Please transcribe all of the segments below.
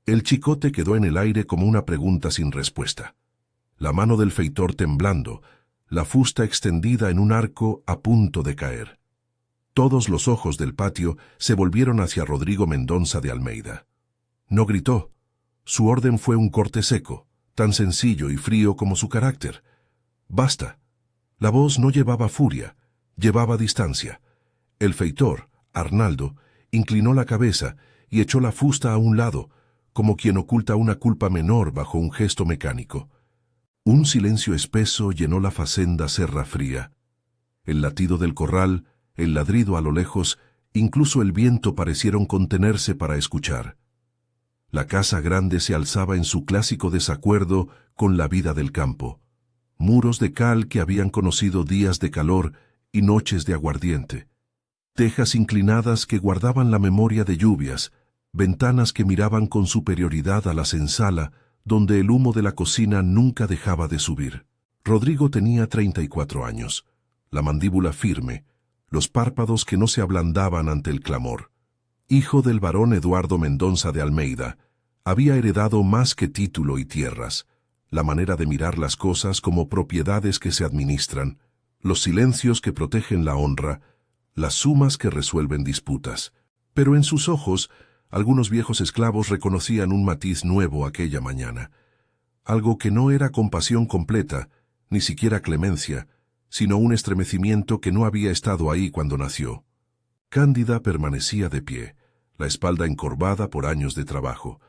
El chicote quedó en el aire como una pregunta sin respuesta. La mano del feitor temblando, la fusta extendida en un arco a punto de caer. Todos los ojos del patio se volvieron hacia Rodrigo Mendonça de Almeida. No gritó. Su orden fue un corte seco, tan sencillo y frío como su carácter. «Basta». La voz no llevaba furia, llevaba distancia. El feitor, Arnaldo, inclinó la cabeza y echó la fusta a un lado, como quien oculta una culpa menor bajo un gesto mecánico. Un silencio espeso llenó la facenda Serra Fría. El latido del corral, el ladrido a lo lejos, incluso el viento parecieron contenerse para escuchar. La casa grande se alzaba en su clásico desacuerdo con la vida del campo. Muros de cal que habían conocido días de calor y noches de aguardiente. Tejas inclinadas que guardaban la memoria de lluvias, ventanas que miraban con superioridad a la senzala, donde el humo de la cocina nunca dejaba de subir. Rodrigo tenía 34 años, la mandíbula firme, los párpados que no se ablandaban ante el clamor. Hijo del barón Eduardo Mendonça de Almeida, había heredado más que título y tierras, la manera de mirar las cosas como propiedades que se administran, los silencios que protegen la honra, las sumas que resuelven disputas. Pero en sus ojos, algunos viejos esclavos reconocían un matiz nuevo aquella mañana. Algo que no era compasión completa, ni siquiera clemencia, sino un estremecimiento que no había estado ahí cuando nació. Cándida permanecía de pie, la espalda encorvada por años de trabajo,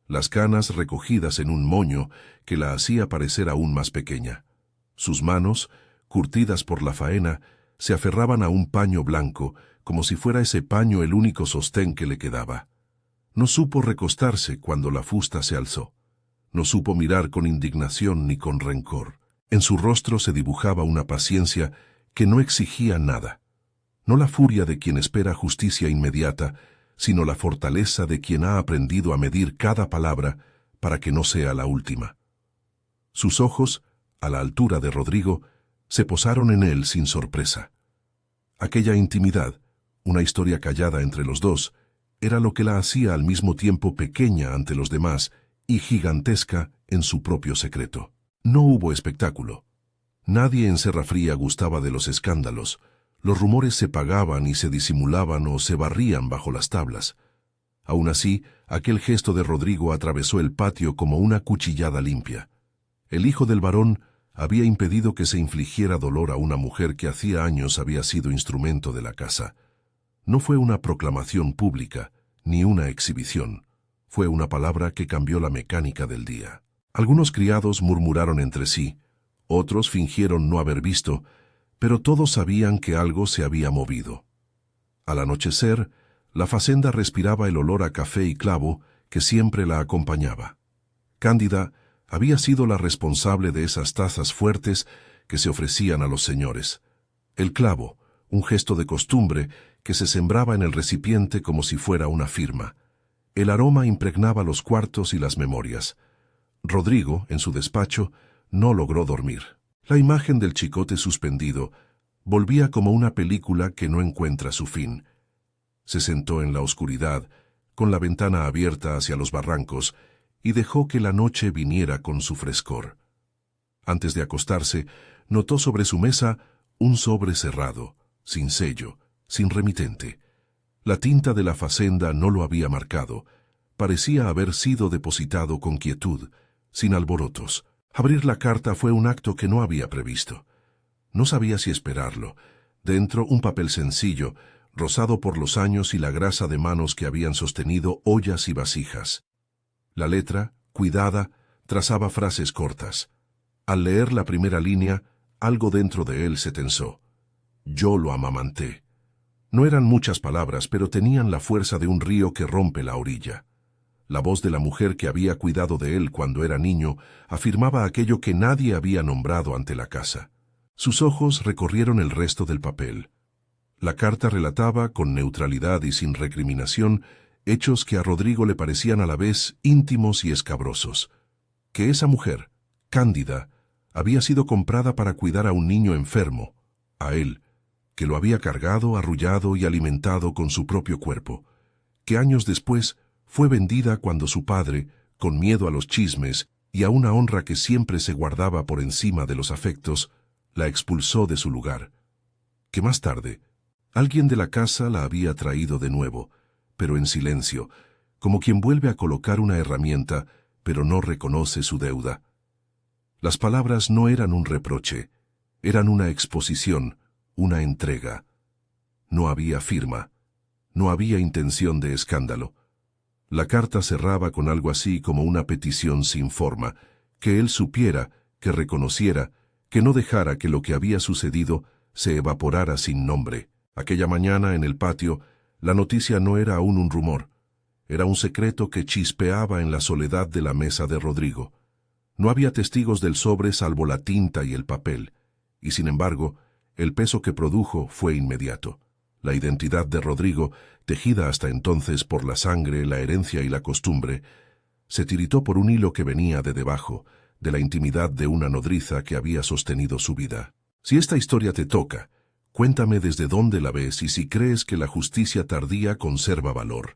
las canas recogidas en un moño que la hacía parecer aún más pequeña. Sus manos, curtidas por la faena, se aferraban a un paño blanco, como si fuera ese paño el único sostén que le quedaba. No supo recostarse cuando la fusta se alzó. No supo mirar con indignación ni con rencor. En su rostro se dibujaba una paciencia que no exigía nada. No la furia de quien espera justicia inmediata, sino la fortaleza de quien ha aprendido a medir cada palabra para que no sea la última. Sus ojos, a la altura de Rodrigo, se posaron en él sin sorpresa. Aquella intimidad, una historia callada entre los dos, era lo que la hacía al mismo tiempo pequeña ante los demás y gigantesca en su propio secreto. No hubo espectáculo. Nadie en Serra Fría gustaba de los escándalos. Los rumores se pagaban y se disimulaban o se barrían bajo las tablas. Aún así, aquel gesto de Rodrigo atravesó el patio como una cuchillada limpia. El hijo del barón había impedido que se infligiera dolor a una mujer que hacía años había sido instrumento de la casa. No fue una proclamación pública, ni una exhibición. Fue una palabra que cambió la mecánica del día. Algunos criados murmuraron entre sí, otros fingieron no haber visto, pero todos sabían que algo se había movido. Al anochecer, la facenda respiraba el olor a café y clavo que siempre la acompañaba. Cándida había sido la responsable de esas tazas fuertes que se ofrecían a los señores. El clavo, un gesto de costumbre que se sembraba en el recipiente como si fuera una firma. El aroma impregnaba los cuartos y las memorias. Rodrigo, en su despacho, no logró dormir. La imagen del chicote suspendido volvía como una película que no encuentra su fin. Se sentó en la oscuridad, con la ventana abierta hacia los barrancos, y dejó que la noche viniera con su frescor. Antes de acostarse, notó sobre su mesa un sobre cerrado, sin sello, sin remitente. La tinta de la facenda no lo había marcado. Parecía haber sido depositado con quietud, sin alborotos. Abrir la carta fue un acto que no había previsto. No sabía si esperarlo. Dentro un papel sencillo, rosado por los años y la grasa de manos que habían sostenido ollas y vasijas. La letra, cuidada, trazaba frases cortas. Al leer la primera línea, algo dentro de él se tensó. Yo lo amamanté. No eran muchas palabras, pero tenían la fuerza de un río que rompe la orilla. La voz de la mujer que había cuidado de él cuando era niño afirmaba aquello que nadie había nombrado ante la casa. Sus ojos recorrieron el resto del papel. La carta relataba, con neutralidad y sin recriminación, hechos que a Rodrigo le parecían a la vez íntimos y escabrosos. Que esa mujer, Cándida, había sido comprada para cuidar a un niño enfermo, a él, que lo había cargado, arrullado y alimentado con su propio cuerpo, que años después Fue vendida cuando su padre, con miedo a los chismes y a una honra que siempre se guardaba por encima de los afectos, la expulsó de su lugar. Que más tarde, alguien de la casa la había traído de nuevo, pero en silencio, como quien vuelve a colocar una herramienta, pero no reconoce su deuda. Las palabras no eran un reproche, eran una exposición, una entrega. No había firma, no había intención de escándalo. La carta cerraba con algo así como una petición sin forma, que él supiera, que reconociera, que no dejara que lo que había sucedido se evaporara sin nombre. Aquella mañana en el patio, la noticia no era aún un rumor, era un secreto que chispeaba en la soledad de la mesa de Rodrigo. No había testigos del sobre salvo la tinta y el papel, y sin embargo, el peso que produjo fue inmediato. La identidad de Rodrigo, tejida hasta entonces por la sangre, la herencia y la costumbre, se tiritó por un hilo que venía de debajo, de la intimidad de una nodriza que había sostenido su vida. Si esta historia te toca, cuéntame desde dónde la ves y si crees que la justicia tardía conserva valor.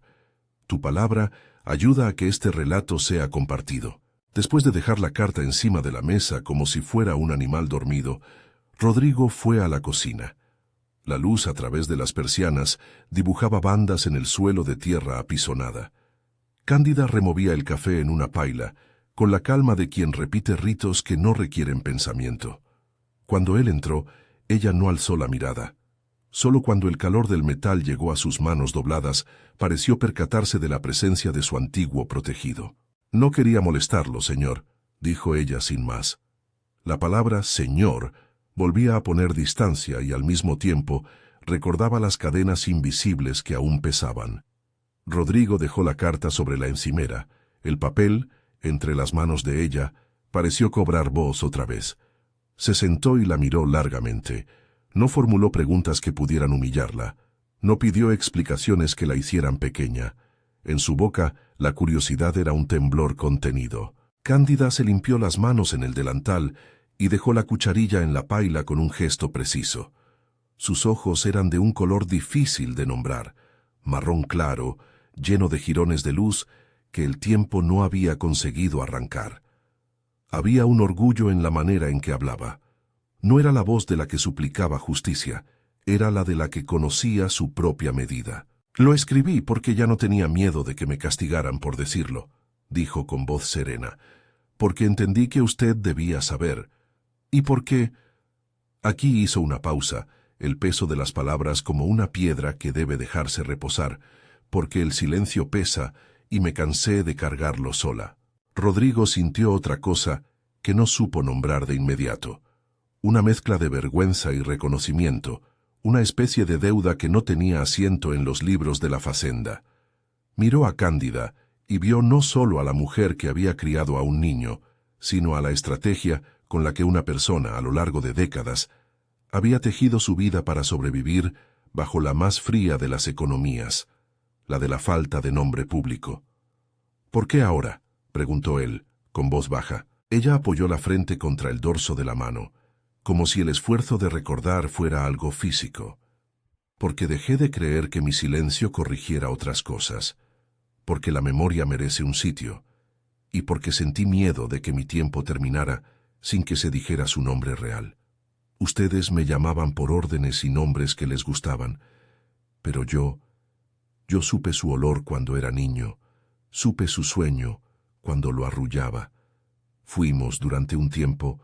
Tu palabra ayuda a que este relato sea compartido. Después de dejar la carta encima de la mesa como si fuera un animal dormido, Rodrigo fue a la cocina. La luz a través de las persianas dibujaba bandas en el suelo de tierra apisonada. Cándida removía el café en una paila, con la calma de quien repite ritos que no requieren pensamiento. Cuando él entró, ella no alzó la mirada. Solo cuando el calor del metal llegó a sus manos dobladas, pareció percatarse de la presencia de su antiguo protegido. «No quería molestarlo, señor», dijo ella sin más. La palabra «señor» volvía a poner distancia y al mismo tiempo recordaba las cadenas invisibles que aún pesaban. Rodrigo dejó la carta sobre la encimera. El papel, entre las manos de ella, pareció cobrar voz otra vez. Se sentó y la miró largamente. No formuló preguntas que pudieran humillarla. No pidió explicaciones que la hicieran pequeña. En su boca, la curiosidad era un temblor contenido. Cándida se limpió las manos en el delantal y dejó la cucharilla en la paila con un gesto preciso. Sus ojos eran de un color difícil de nombrar, marrón claro, lleno de jirones de luz que el tiempo no había conseguido arrancar. Había un orgullo en la manera en que hablaba. No era la voz de la que suplicaba justicia, era la de la que conocía su propia medida. «Lo escribí porque ya no tenía miedo de que me castigaran por decirlo», dijo con voz serena, «porque entendí que usted debía saber. Y porque...» Aquí hizo una pausa, el peso de las palabras como una piedra que debe dejarse reposar, porque el silencio pesa y me cansé de cargarlo sola. Rodrigo sintió otra cosa que no supo nombrar de inmediato. Una mezcla de vergüenza y reconocimiento, una especie de deuda que no tenía asiento en los libros de la facenda. Miró a Cándida y vio no solo a la mujer que había criado a un niño, sino a la estrategia con la que una persona, a lo largo de décadas, había tejido su vida para sobrevivir bajo la más fría de las economías, la de la falta de nombre público. «¿Por qué ahora?», preguntó él, con voz baja. Ella apoyó la frente contra el dorso de la mano, como si el esfuerzo de recordar fuera algo físico. «Porque dejé de creer que mi silencio corrigiera otras cosas, porque la memoria merece un sitio, y porque sentí miedo de que mi tiempo terminara sin que se dijera su nombre real. Ustedes me llamaban por órdenes y nombres que les gustaban, pero yo supe su olor cuando era niño, supe su sueño cuando lo arrullaba. Fuimos durante un tiempo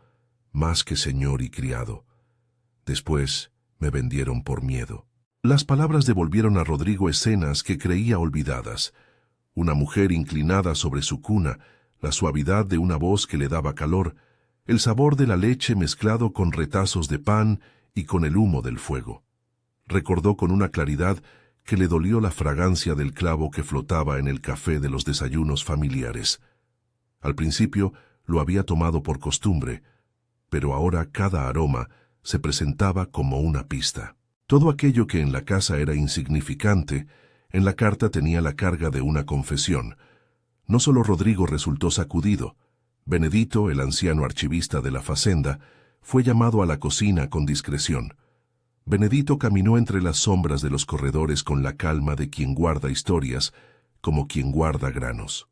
más que señor y criado. Después me vendieron por miedo». Las palabras devolvieron a Rodrigo escenas que creía olvidadas. Una mujer inclinada sobre su cuna, la suavidad de una voz que le daba calor, el sabor de la leche mezclado con retazos de pan y con el humo del fuego. Recordó con una claridad que le dolió la fragancia del clavo que flotaba en el café de los desayunos familiares. Al principio lo había tomado por costumbre, pero ahora cada aroma se presentaba como una pista. Todo aquello que en la casa era insignificante, en la carta tenía la carga de una confesión. No solo Rodrigo resultó sacudido. Benedito, el anciano archivista de la facenda, fue llamado a la cocina con discreción. Benedito caminó entre las sombras de los corredores con la calma de quien guarda historias, como quien guarda granos.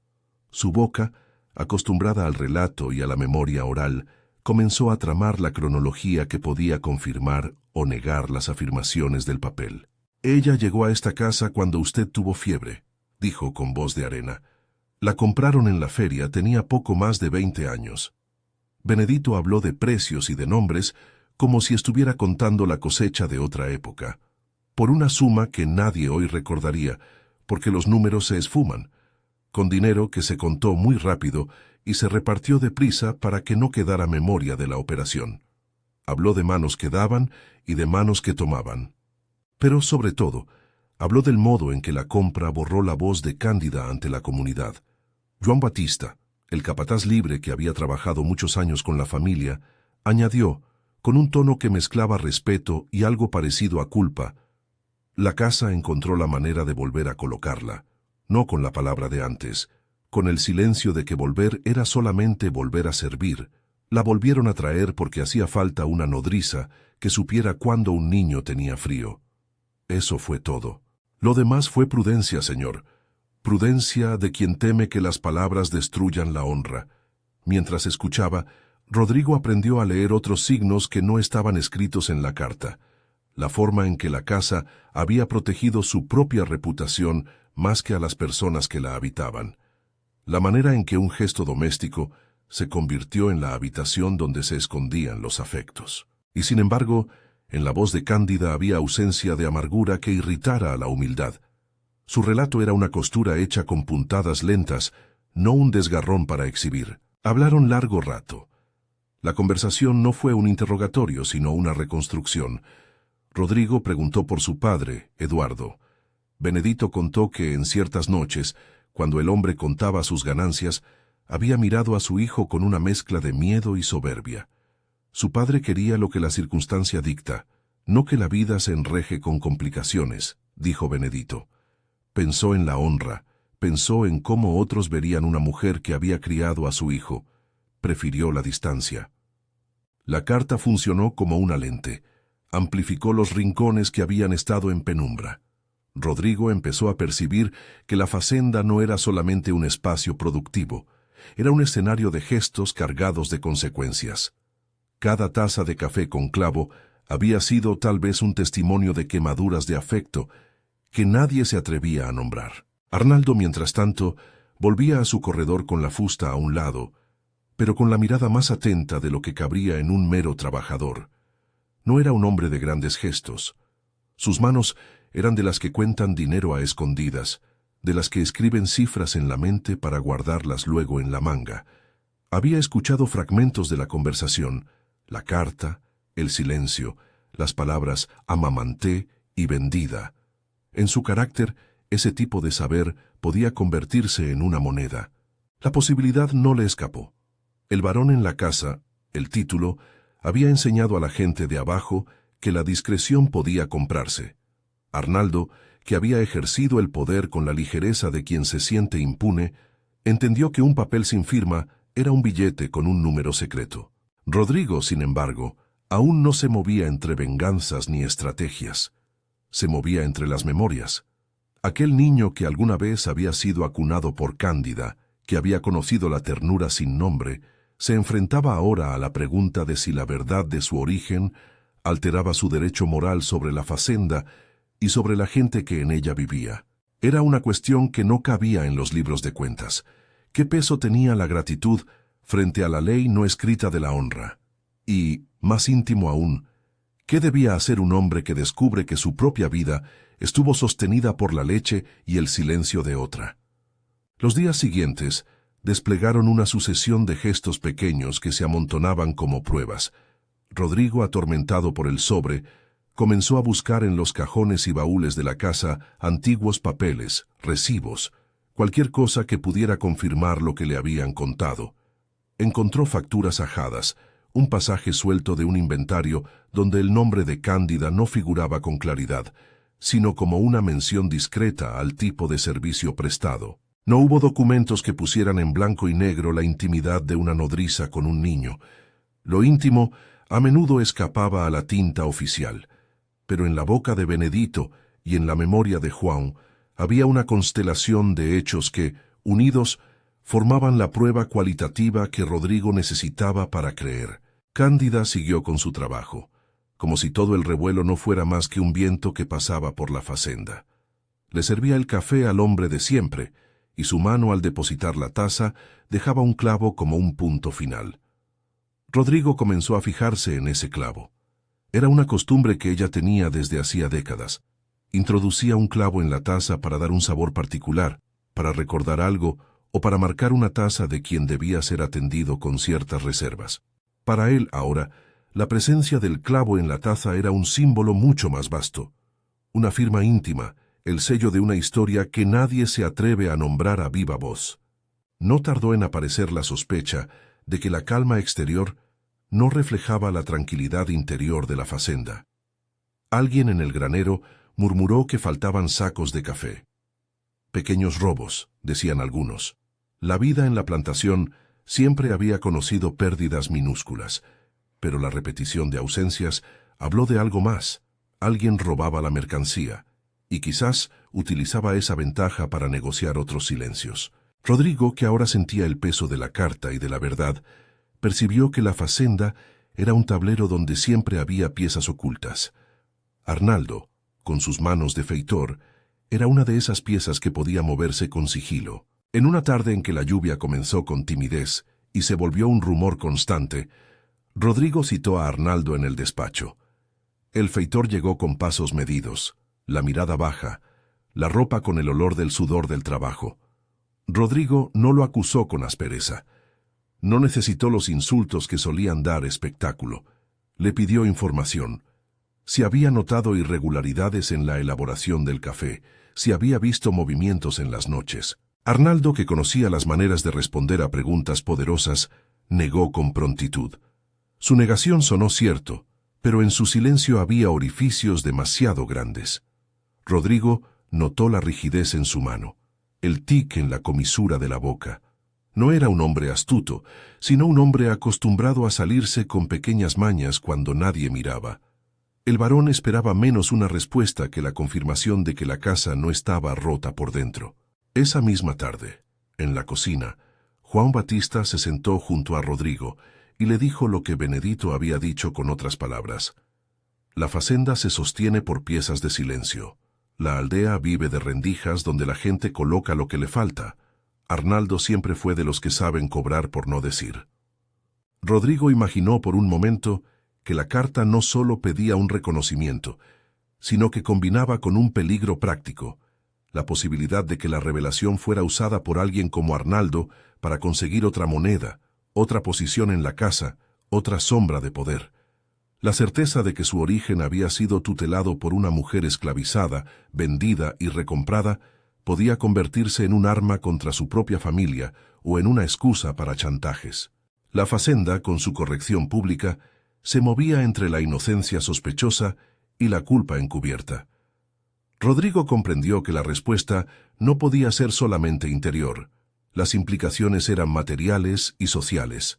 Su boca, acostumbrada al relato y a la memoria oral, comenzó a tramar la cronología que podía confirmar o negar las afirmaciones del papel. Ella llegó a esta casa cuando usted tuvo fiebre, dijo con voz de arena. La compraron en la feria, tenía poco más de 20 años. Benedito habló de precios y de nombres como si estuviera contando la cosecha de otra época, por una suma que nadie hoy recordaría, porque los números se esfuman, con dinero que se contó muy rápido y se repartió deprisa para que no quedara memoria de la operación. Habló de manos que daban y de manos que tomaban. Pero, sobre todo, habló del modo en que la compra borró la voz de Cándida ante la comunidad. Joan Batista, el capataz libre que había trabajado muchos años con la familia, añadió, con un tono que mezclaba respeto y algo parecido a culpa: la casa encontró la manera de volver a colocarla, no con la palabra de antes, con el silencio de que volver era solamente volver a servir. La volvieron a traer porque hacía falta una nodriza que supiera cuándo un niño tenía frío. Eso fue todo. Lo demás fue prudencia, señor. Prudencia de quien teme que las palabras destruyan la honra. Mientras escuchaba, Rodrigo aprendió a leer otros signos que no estaban escritos en la carta. La forma en que la casa había protegido su propia reputación más que a las personas que la habitaban. La manera en que un gesto doméstico se convirtió en la habitación donde se escondían los afectos. Y sin embargo, en la voz de Cándida había ausencia de amargura que irritara a la humildad. Su relato era una costura hecha con puntadas lentas, no un desgarrón para exhibir. Hablaron largo rato. La conversación no fue un interrogatorio, sino una reconstrucción. Rodrigo preguntó por su padre, Eduardo. Benedito contó que en ciertas noches, cuando el hombre contaba sus ganancias, había mirado a su hijo con una mezcla de miedo y soberbia. Su padre quería lo que la circunstancia dicta, no que la vida se enreje con complicaciones, dijo Benedito. Pensó en la honra, pensó en cómo otros verían una mujer que había criado a su hijo. Prefirió la distancia. La carta funcionó como una lente. Amplificó los rincones que habían estado en penumbra. Rodrigo empezó a percibir que la facenda no era solamente un espacio productivo, era un escenario de gestos cargados de consecuencias. Cada taza de café con clavo había sido tal vez un testimonio de quemaduras de afecto que nadie se atrevía a nombrar. Arnaldo, mientras tanto, volvía a su corredor con la fusta a un lado, pero con la mirada más atenta de lo que cabría en un mero trabajador. No era un hombre de grandes gestos. Sus manos eran de las que cuentan dinero a escondidas, de las que escriben cifras en la mente para guardarlas luego en la manga. Había escuchado fragmentos de la conversación, la carta, el silencio, las palabras amamanté y vendida. En su carácter, ese tipo de saber podía convertirse en una moneda. La posibilidad no le escapó. El varón en la casa, el título, había enseñado a la gente de abajo que la discreción podía comprarse. Arnaldo, que había ejercido el poder con la ligereza de quien se siente impune, entendió que un papel sin firma era un billete con un número secreto. Rodrigo, sin embargo, aún no se movía entre venganzas ni estrategias. Se movía entre las memorias. Aquel niño que alguna vez había sido acunado por Cándida, que había conocido la ternura sin nombre, se enfrentaba ahora a la pregunta de si la verdad de su origen alteraba su derecho moral sobre la facenda y sobre la gente que en ella vivía. Era una cuestión que no cabía en los libros de cuentas. ¿Qué peso tenía la gratitud frente a la ley no escrita de la honra? Y, más íntimo aún, ¿qué debía hacer un hombre que descubre que su propia vida estuvo sostenida por la leche y el silencio de otra? Los días siguientes desplegaron una sucesión de gestos pequeños que se amontonaban como pruebas. Rodrigo, atormentado por el sobre, comenzó a buscar en los cajones y baúles de la casa antiguos papeles, recibos, cualquier cosa que pudiera confirmar lo que le habían contado. Encontró facturas ajadas, un pasaje suelto de un inventario donde el nombre de Cándida no figuraba con claridad, sino como una mención discreta al tipo de servicio prestado. No hubo documentos que pusieran en blanco y negro la intimidad de una nodriza con un niño. Lo íntimo a menudo escapaba a la tinta oficial, pero en la boca de Benedito y en la memoria de Juan Había una constelación de hechos que, unidos, formaban la prueba cualitativa que Rodrigo necesitaba para creer. Cándida siguió con su trabajo, como si todo el revuelo no fuera más que un viento que pasaba por la facenda. Le servía el café al hombre de siempre, y su mano al depositar la taza dejaba un clavo como un punto final. Rodrigo comenzó a fijarse en ese clavo. Era una costumbre que ella tenía desde hacía décadas. Introducía un clavo en la taza para dar un sabor particular, para recordar algo o para marcar una taza de quien debía ser atendido con ciertas reservas. Para él, ahora, la presencia del clavo en la taza era un símbolo mucho más vasto, una firma íntima, el sello de una historia que nadie se atreve a nombrar a viva voz. No tardó en aparecer la sospecha de que la calma exterior no reflejaba la tranquilidad interior de la facenda. Alguien en el granero murmuró que faltaban sacos de café. Pequeños robos, decían algunos. La vida en la plantación siempre había conocido pérdidas minúsculas, pero la repetición de ausencias habló de algo más. Alguien robaba la mercancía, y quizás utilizaba esa ventaja para negociar otros silencios. Rodrigo, que ahora sentía el peso de la carta y de la verdad, percibió que la facenda era un tablero donde siempre había piezas ocultas. Arnaldo, con sus manos de feitor, era una de esas piezas que podía moverse con sigilo. En una tarde en que la lluvia comenzó con timidez y se volvió un rumor constante, Rodrigo citó a Arnaldo en el despacho. El feitor llegó con pasos medidos, la mirada baja, la ropa con el olor del sudor del trabajo. Rodrigo no lo acusó con aspereza. No necesitó los insultos que solían dar espectáculo. Le pidió información. Si había notado irregularidades en la elaboración del café, si había visto movimientos en las noches. Arnaldo, que conocía las maneras de responder a preguntas poderosas, negó con prontitud. Su negación sonó cierto, pero en su silencio había orificios demasiado grandes. Rodrigo notó la rigidez en su mano, el tic en la comisura de la boca. No era un hombre astuto, sino un hombre acostumbrado a salirse con pequeñas mañas cuando nadie miraba. El varón esperaba menos una respuesta que la confirmación de que la casa no estaba rota por dentro. Esa misma tarde, en la cocina, Juan Batista se sentó junto a Rodrigo y le dijo lo que Benedito había dicho con otras palabras. La facenda se sostiene por piezas de silencio. La aldea vive de rendijas donde la gente coloca lo que le falta. Arnaldo siempre fue de los que saben cobrar por no decir. Rodrigo imaginó por un momento que la carta no solo pedía un reconocimiento, sino que combinaba con un peligro práctico, la posibilidad de que la revelación fuera usada por alguien como Arnaldo para conseguir otra moneda, otra posición en la casa, otra sombra de poder. La certeza de que su origen había sido tutelado por una mujer esclavizada, vendida y recomprada, podía convertirse en un arma contra su propia familia o en una excusa para chantajes. La facenda, con su corrección pública, se movía entre la inocencia sospechosa y la culpa encubierta. Rodrigo comprendió que la respuesta no podía ser solamente interior. Las implicaciones eran materiales y sociales.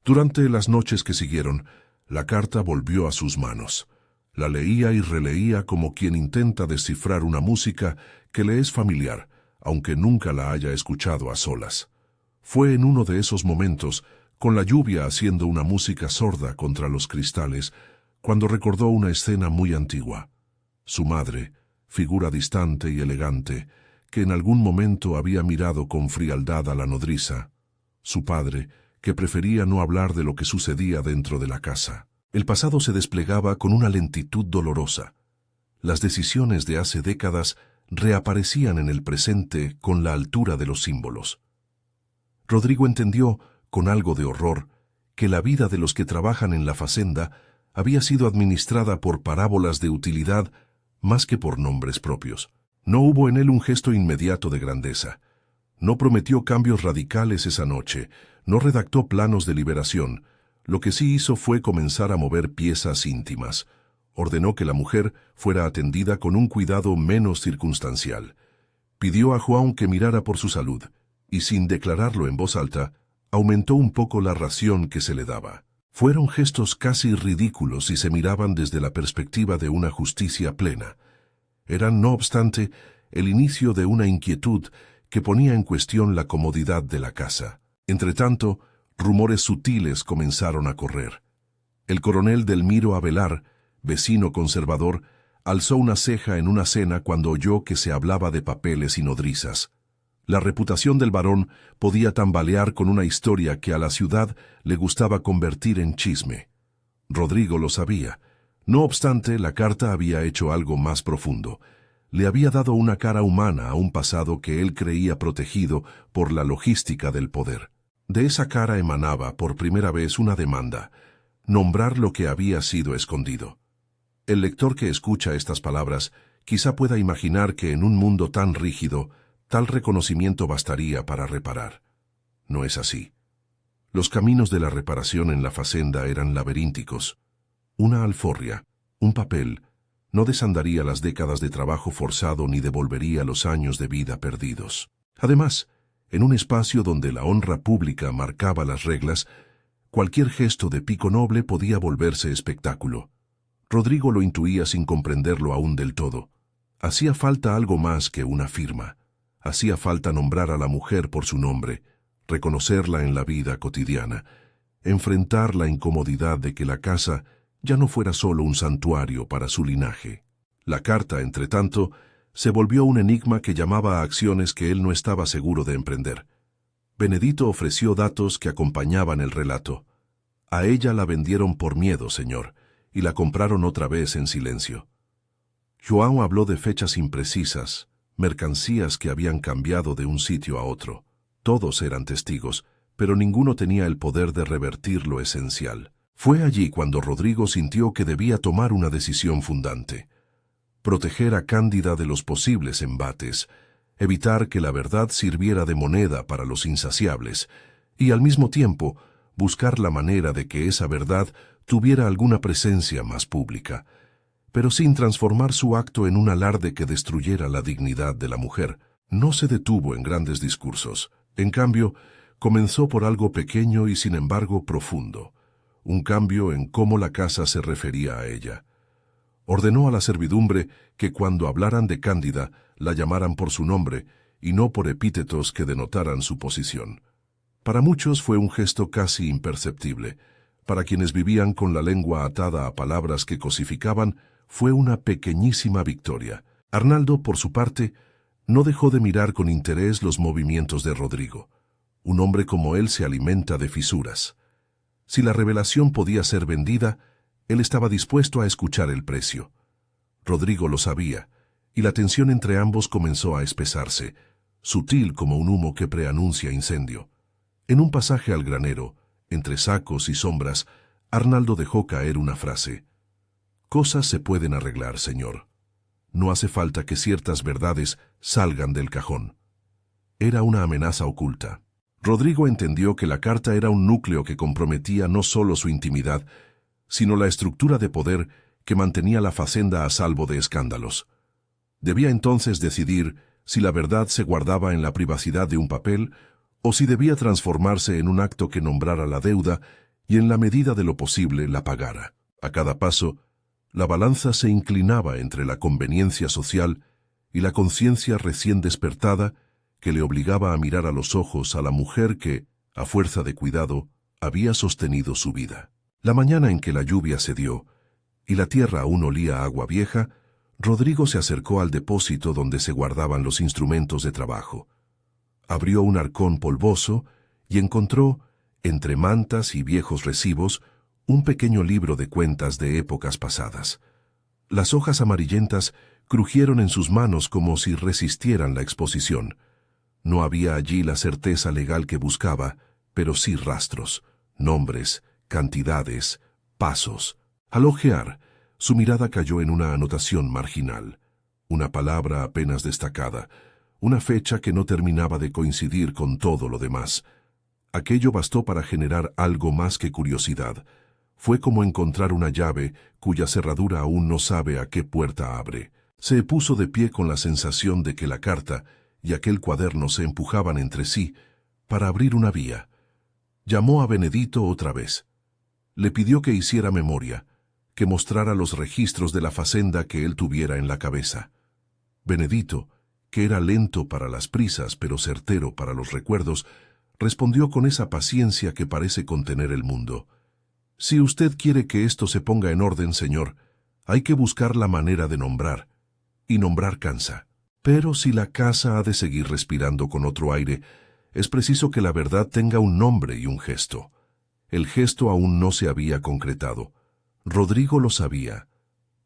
Durante las noches que siguieron, la carta volvió a sus manos. La leía y releía como quien intenta descifrar una música que le es familiar, aunque nunca la haya escuchado a solas. Fue en uno de esos momentos, con la lluvia haciendo una música sorda contra los cristales, cuando recordó una escena muy antigua. Su madre, figura distante y elegante, que en algún momento había mirado con frialdad a la nodriza. Su padre, que prefería no hablar de lo que sucedía dentro de la casa. El pasado se desplegaba con una lentitud dolorosa. Las decisiones de hace décadas reaparecían en el presente con la altura de los símbolos. Rodrigo entendió, con algo de horror, que la vida de los que trabajan en la facenda había sido administrada por parábolas de utilidad más que por nombres propios. No hubo en él un gesto inmediato de grandeza. No prometió cambios radicales esa noche, no redactó planos de liberación. Lo que sí hizo fue comenzar a mover piezas íntimas. Ordenó que la mujer fuera atendida con un cuidado menos circunstancial. Pidió a Juan que mirara por su salud, y sin declararlo en voz alta, aumentó un poco la ración que se le daba. Fueron gestos casi ridículos si se miraban desde la perspectiva de una justicia plena. Eran, no obstante, el inicio de una inquietud que ponía en cuestión la comodidad de la casa. Entretanto, rumores sutiles comenzaron a correr. El coronel Delmiro Avelar, vecino conservador, alzó una ceja en una cena cuando oyó que se hablaba de papeles y nodrizas. La reputación del varón podía tambalear con una historia que a la ciudad le gustaba convertir en chisme. Rodrigo lo sabía. No obstante, la carta había hecho algo más profundo. Le había dado una cara humana a un pasado que él creía protegido por la logística del poder. De esa cara emanaba, por primera vez, una demanda: nombrar lo que había sido escondido. El lector que escucha estas palabras quizá pueda imaginar que en un mundo tan rígido, tal reconocimiento bastaría para reparar. No es así. Los caminos de la reparación en la facenda eran laberínticos. Una alforria, un papel, no desandaría las décadas de trabajo forzado ni devolvería los años de vida perdidos. Además, en un espacio donde la honra pública marcaba las reglas, cualquier gesto de pico noble podía volverse espectáculo. Rodrigo lo intuía sin comprenderlo aún del todo. Hacía falta algo más que una firma. Hacía falta nombrar a la mujer por su nombre, reconocerla en la vida cotidiana, enfrentar la incomodidad de que la casa ya no fuera solo un santuario para su linaje. La carta, entretanto, se volvió un enigma que llamaba a acciones que él no estaba seguro de emprender. Benedito ofreció datos que acompañaban el relato. A ella la vendieron por miedo, señor, y la compraron otra vez en silencio. João habló de fechas imprecisas, mercancías que habían cambiado de un sitio a otro. Todos eran testigos, pero ninguno tenía el poder de revertir lo esencial. Fue allí cuando Rodrigo sintió que debía tomar una decisión fundante: proteger a Cándida de los posibles embates, evitar que la verdad sirviera de moneda para los insaciables, y al mismo tiempo buscar la manera de que esa verdad tuviera alguna presencia más pública, pero sin transformar su acto en un alarde que destruyera la dignidad de la mujer. No se detuvo en grandes discursos. En cambio, comenzó por algo pequeño y sin embargo profundo: un cambio en cómo la casa se refería a ella. Ordenó a la servidumbre que cuando hablaran de Cándida la llamaran por su nombre y no por epítetos que denotaran su posición. Para muchos fue un gesto casi imperceptible. Para quienes vivían con la lengua atada a palabras que cosificaban, fue una pequeñísima victoria. Arnaldo, por su parte, no dejó de mirar con interés los movimientos de Rodrigo. Un hombre como él se alimenta de fisuras. Si la revelación podía ser vendida, él estaba dispuesto a escuchar el precio. Rodrigo lo sabía, y la tensión entre ambos comenzó a espesarse, sutil como un humo que preanuncia incendio. En un pasaje al granero, entre sacos y sombras, Arnaldo dejó caer una frase: «Cosas se pueden arreglar, señor. No hace falta que ciertas verdades salgan del cajón». Era una amenaza oculta. Rodrigo entendió que la carta era un núcleo que comprometía no solo su intimidad, sino la estructura de poder que mantenía la facenda a salvo de escándalos. Debía entonces decidir si la verdad se guardaba en la privacidad de un papel o si debía transformarse en un acto que nombrara la deuda y en la medida de lo posible la pagara. A cada paso, la balanza se inclinaba entre la conveniencia social y la conciencia recién despertada que le obligaba a mirar a los ojos a la mujer que, a fuerza de cuidado, había sostenido su vida. La mañana en que la lluvia cedió y la tierra aún olía a agua vieja, Rodrigo se acercó al depósito donde se guardaban los instrumentos de trabajo. Abrió un arcón polvoso y encontró, entre mantas y viejos recibos, un pequeño libro de cuentas de épocas pasadas. Las hojas amarillentas crujieron en sus manos como si resistieran la exposición. No había allí la certeza legal que buscaba, pero sí rastros, nombres, cantidades, pasos. Al ojear, su mirada cayó en una anotación marginal, una palabra apenas destacada, una fecha que no terminaba de coincidir con todo lo demás. Aquello bastó para generar algo más que curiosidad. Fue como encontrar una llave cuya cerradura aún no sabe a qué puerta abre. Se puso de pie con la sensación de que la carta y aquel cuaderno se empujaban entre sí para abrir una vía. Llamó a Benedito otra vez. Le pidió que hiciera memoria, que mostrara los registros de la facenda que él tuviera en la cabeza. Benedito, que era lento para las prisas pero certero para los recuerdos, respondió con esa paciencia que parece contener el mundo. «Si usted quiere que esto se ponga en orden, señor, hay que buscar la manera de nombrar, y nombrar cansa. Pero si la casa ha de seguir respirando con otro aire, es preciso que la verdad tenga un nombre y un gesto». El gesto aún no se había concretado. Rodrigo lo sabía,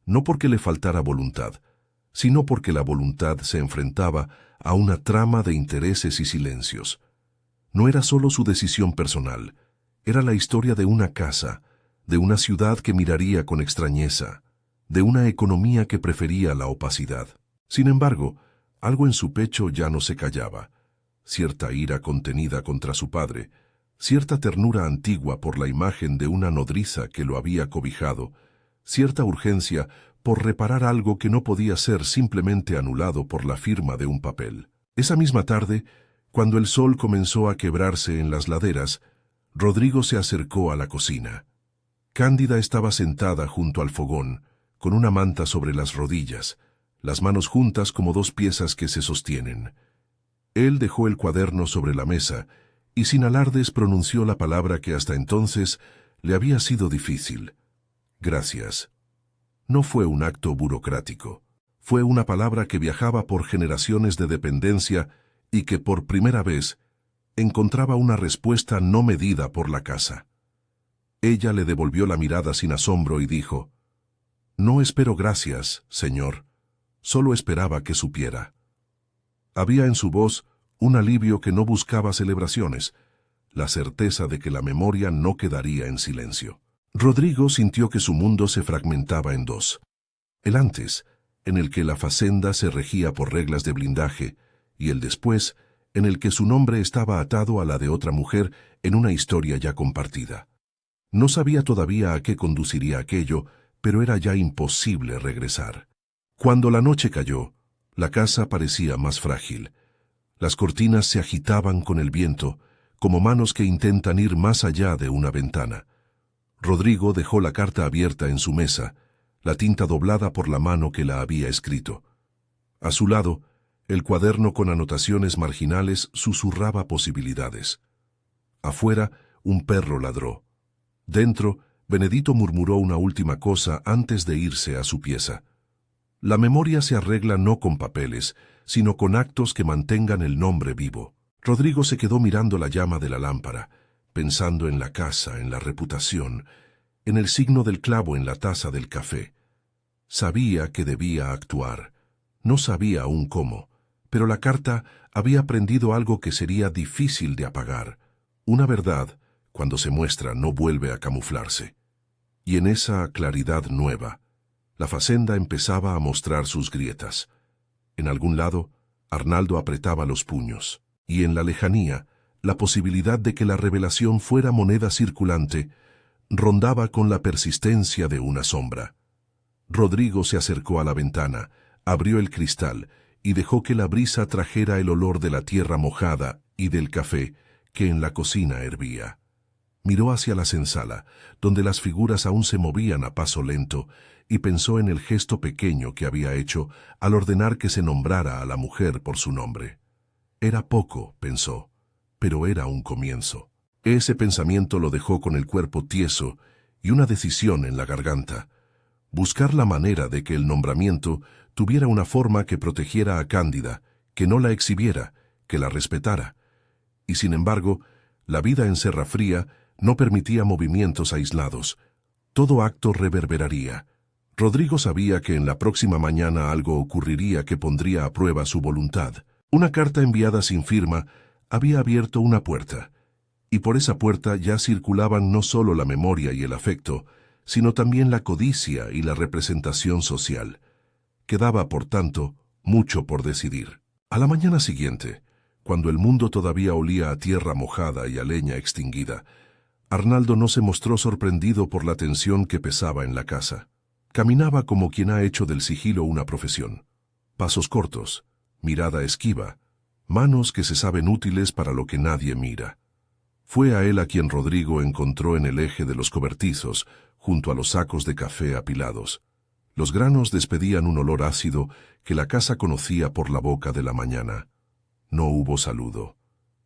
no porque le faltara voluntad, sino porque la voluntad se enfrentaba a una trama de intereses y silencios. No era solo su decisión personal, era la historia de una casa, de una ciudad que miraría con extrañeza, de una economía que prefería la opacidad. Sin embargo, algo en su pecho ya no se callaba, cierta ira contenida contra su padre, cierta ternura antigua por la imagen de una nodriza que lo había cobijado, cierta urgencia por reparar algo que no podía ser simplemente anulado por la firma de un papel. Esa misma tarde, cuando el sol comenzó a quebrarse en las laderas, Rodrigo se acercó a la cocina. Cándida estaba sentada junto al fogón, con una manta sobre las rodillas, las manos juntas como dos piezas que se sostienen. Él dejó el cuaderno sobre la mesa y sin alardes pronunció la palabra que hasta entonces le había sido difícil. «Gracias». No fue un acto burocrático. Fue una palabra que viajaba por generaciones de dependencia y que por primera vez encontraba una respuesta no medida por la casa. Ella le devolvió la mirada sin asombro y dijo: «No espero gracias, señor. Solo esperaba que supiera». Había en su voz un alivio que no buscaba celebraciones, la certeza de que la memoria no quedaría en silencio. Rodrigo sintió que su mundo se fragmentaba en dos. El antes, en el que la facenda se regía por reglas de blindaje, y el después, en el que su nombre estaba atado a la de otra mujer en una historia ya compartida. No sabía todavía a qué conduciría aquello, pero era ya imposible regresar. Cuando la noche cayó, la casa parecía más frágil. Las cortinas se agitaban con el viento, como manos que intentan ir más allá de una ventana. Rodrigo dejó la carta abierta en su mesa, la tinta doblada por la mano que la había escrito. A su lado, el cuaderno con anotaciones marginales susurraba posibilidades. Afuera, un perro ladró. Dentro, Benedito murmuró una última cosa antes de irse a su pieza. La memoria se arregla no con papeles, sino con actos que mantengan el nombre vivo. Rodrigo se quedó mirando la llama de la lámpara, pensando en la casa, en la reputación, en el signo del clavo en la taza del café. Sabía que debía actuar. No sabía aún cómo, pero la carta había aprendido algo que sería difícil de apagar. Una verdad, cuando se muestra, no vuelve a camuflarse. Y en esa claridad nueva, la facenda empezaba a mostrar sus grietas. En algún lado, Arnaldo apretaba los puños, y en la lejanía, la posibilidad de que la revelación fuera moneda circulante rondaba con la persistencia de una sombra. Rodrigo se acercó a la ventana, abrió el cristal y dejó que la brisa trajera el olor de la tierra mojada y del café que en la cocina hervía. Miró hacia la senzala, donde las figuras aún se movían a paso lento, y pensó en el gesto pequeño que había hecho al ordenar que se nombrara a la mujer por su nombre. Era poco, pensó, pero era un comienzo. Ese pensamiento lo dejó con el cuerpo tieso y una decisión en la garganta: buscar la manera de que el nombramiento tuviera una forma que protegiera a Cándida, que no la exhibiera, que la respetara. Y sin embargo, la vida en Serrafría no permitía movimientos aislados. Todo acto reverberaría. Rodrigo sabía que en la próxima mañana algo ocurriría que pondría a prueba su voluntad. Una carta enviada sin firma había abierto una puerta, y por esa puerta ya circulaban no solo la memoria y el afecto, sino también la codicia y la representación social. Quedaba, por tanto, mucho por decidir. A la mañana siguiente, cuando el mundo todavía olía a tierra mojada y a leña extinguida, Arnaldo no se mostró sorprendido por la tensión que pesaba en la casa. Caminaba como quien ha hecho del sigilo una profesión. Pasos cortos, mirada esquiva, manos que se saben útiles para lo que nadie mira. Fue a él a quien Rodrigo encontró en el eje de los cobertizos, junto a los sacos de café apilados. Los granos despedían un olor ácido que la casa conocía por la boca de la mañana. No hubo saludo.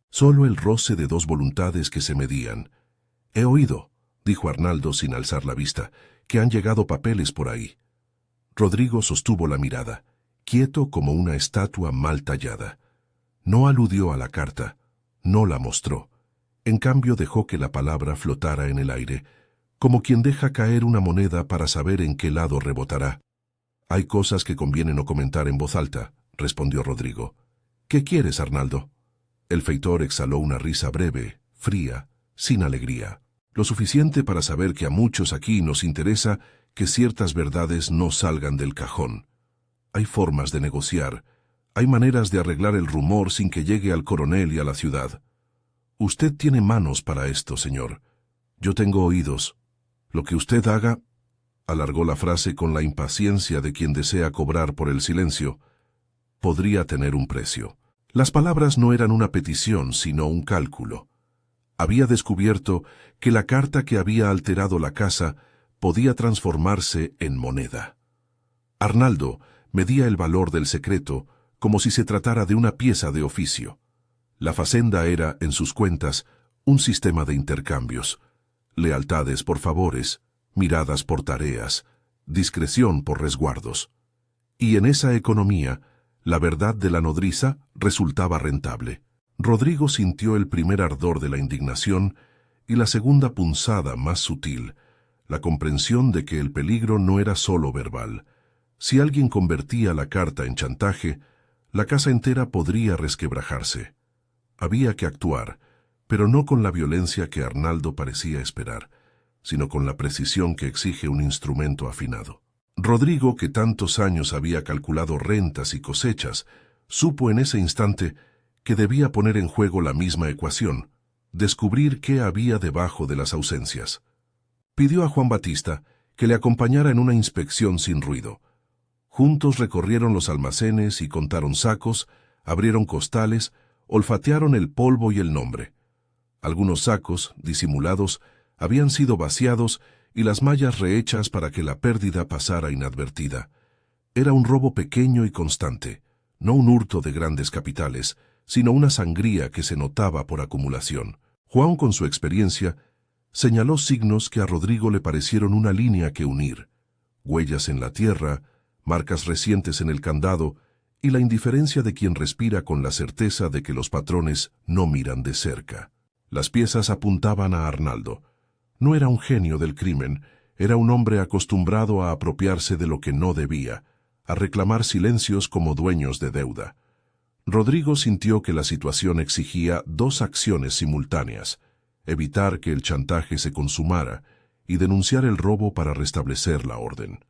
Solo el roce de dos voluntades que se medían. «He oído», dijo Arnaldo sin alzar la vista, «que han llegado papeles por ahí». Rodrigo sostuvo la mirada, quieto como una estatua mal tallada. No aludió a la carta, no la mostró. En cambio dejó que la palabra flotara en el aire, como quien deja caer una moneda para saber en qué lado rebotará. «Hay cosas que conviene no comentar en voz alta», respondió Rodrigo. «¿Qué quieres, Arnaldo?» El feitor exhaló una risa breve, fría, sin alegría. «Lo suficiente para saber que a muchos aquí nos interesa que ciertas verdades no salgan del cajón. Hay formas de negociar, hay maneras de arreglar el rumor sin que llegue al coronel y a la ciudad. Usted tiene manos para esto, señor. Yo tengo oídos. Lo que usted haga», alargó la frase con la impaciencia de quien desea cobrar por el silencio, «podría tener un precio». Las palabras no eran una petición, sino un cálculo. Había descubierto que la carta que había alterado la casa podía transformarse en moneda. Arnaldo medía el valor del secreto como si se tratara de una pieza de oficio. La facenda era, en sus cuentas, un sistema de intercambios. Lealtades por favores, miradas por tareas, discreción por resguardos. Y en esa economía, la verdad de la nodriza resultaba rentable. Rodrigo sintió el primer ardor de la indignación y la segunda punzada más sutil, la comprensión de que el peligro no era solo verbal. Si alguien convertía la carta en chantaje, la casa entera podría resquebrajarse. Había que actuar, pero no con la violencia que Arnaldo parecía esperar, sino con la precisión que exige un instrumento afinado. Rodrigo, que tantos años había calculado rentas y cosechas, supo en ese instante que debía poner en juego la misma ecuación, descubrir qué había debajo de las ausencias. Pidió a Juan Batista que le acompañara en una inspección sin ruido. Juntos recorrieron los almacenes y contaron sacos, abrieron costales, olfatearon el polvo y el nombre. Algunos sacos, disimulados, habían sido vaciados y las mallas rehechas para que la pérdida pasara inadvertida. Era un robo pequeño y constante, no un hurto de grandes capitales, sino una sangría que se notaba por acumulación. Juan, con su experiencia, señaló signos que a Rodrigo le parecieron una línea que unir: huellas en la tierra, marcas recientes en el candado y la indiferencia de quien respira con la certeza de que los patrones no miran de cerca. Las piezas apuntaban a Arnaldo. No era un genio del crimen, era un hombre acostumbrado a apropiarse de lo que no debía, a reclamar silencios como dueños de deuda. Rodrigo sintió que la situación exigía dos acciones simultáneas: evitar que el chantaje se consumara y denunciar el robo para restablecer la orden.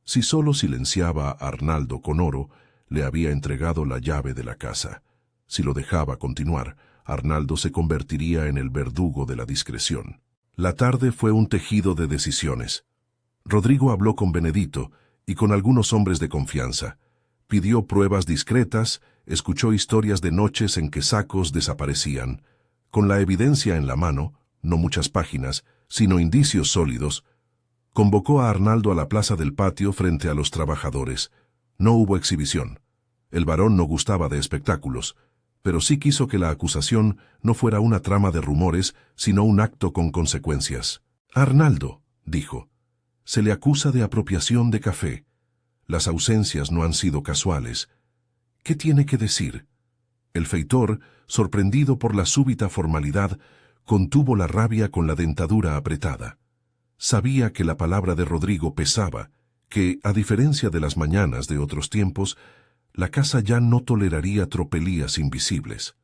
Si solo silenciaba a Arnaldo con oro, le había entregado la llave de la casa. Si lo dejaba continuar, Arnaldo se convertiría en el verdugo de la discreción. La tarde fue un tejido de decisiones. Rodrigo habló con Benedito y con algunos hombres de confianza. Pidió pruebas discretas, escuchó historias de noches en que sacos desaparecían. Con la evidencia en la mano, no muchas páginas, sino indicios sólidos, convocó a Arnaldo a la plaza del patio frente a los trabajadores. No hubo exhibición. El varón no gustaba de espectáculos, pero sí quiso que la acusación no fuera una trama de rumores, sino un acto con consecuencias. «Arnaldo», dijo, «se le acusa de apropiación de café. Las ausencias no han sido casuales. ¿Qué tiene que decir?» El feitor, sorprendido por la súbita formalidad, contuvo la rabia con la dentadura apretada. Sabía que la palabra de Rodrigo pesaba, que, a diferencia de las mañanas de otros tiempos, la casa ya no toleraría tropelías invisibles.